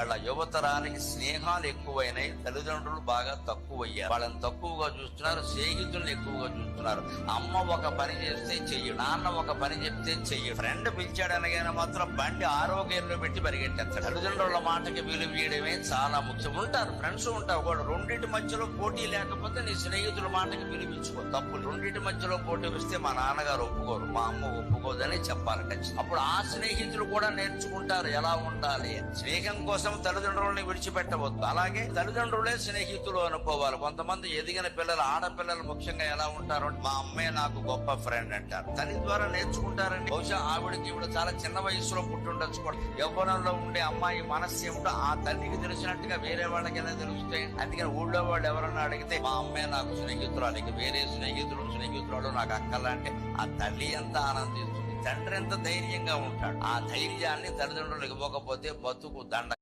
వాళ్ళ యువతరానికి స్నేహాలు ఎక్కువైనాయి, తల్లిదండ్రులు బాగా తక్కువయ్యారు. వాళ్ళని తక్కువగా చూస్తున్నారు, స్నేహితులను ఎక్కువగా చూస్తున్నారు. అమ్మ ఒక పని చేస్తే చెయ్యడు, నాన్న ఒక పని చెప్తే చెయ్యడు. ఫ్రెండ్ పిలిచాడనగానే మాత్రం బండి ఆరోగ్యంలో పెట్టి పరిగెట్టేస్తారు. తల్లిదండ్రుల మాటకి విలువ ఇవ్వడమే చాలా ముఖ్యం. ఉంటారు ఫ్రెండ్స్ ఉంటారు కూడా, రెండింటి మధ్యలో పోటీ లేకపోతే నీ స్నేహితుల మాటకి విలువించుకో. తప్పు రెండింటి మధ్యలో పోటీ వస్తే మా నాన్నగారు ఒప్పుకోరు, మా అమ్మ ఒప్పుకోదని చెప్పాలి ఖచ్చితంగా. అప్పుడు ఆ స్నేహితులు కూడా నేర్చుకుంటారు ఎలా ఉండాలి. స్నేహం కోసం తల్లిదండ్రులని విడిచిపెట్టవద్దు. అలాగే తల్లిదండ్రులే స్నేహితులు అనుకోవాలి. కొంతమంది ఎదిగిన పిల్లలు, ఆడపిల్లలు ముఖ్యంగా ఎలా ఉంటారు, మా అమ్మే నాకు గొప్ప ఫ్రెండ్ అంటారు. తల్లి ద్వారా నేర్చుకుంటారని. బహుశా ఆవిడకి ఇప్పుడు చాలా చిన్న వయసులో పుట్టుండొచ్చు కూడా. యవ్వనంలో ఉండే అమ్మాయి మనస్సు ఏమిటో ఆ తల్లికి తెలిసినట్టుగా వేరే వాళ్ళకి ఎలా తెలుస్తాయి. అందుకని ఊళ్ళో వాళ్ళు ఎవరన్నా అడిగితే మా అమ్మే నాకు స్నేహితురాలు, ఇక వేరే స్నేహితురాలు నాకు అక్కలంటే ఆ తల్లి ఎంత ఆనందిస్తుంది, తండ్రి ఎంత ధైర్యంగా ఉంటాడు. ఆ ధైర్యాన్ని తల్లిదండ్రులు ఇవ్వకపోతే బతుకు దండ.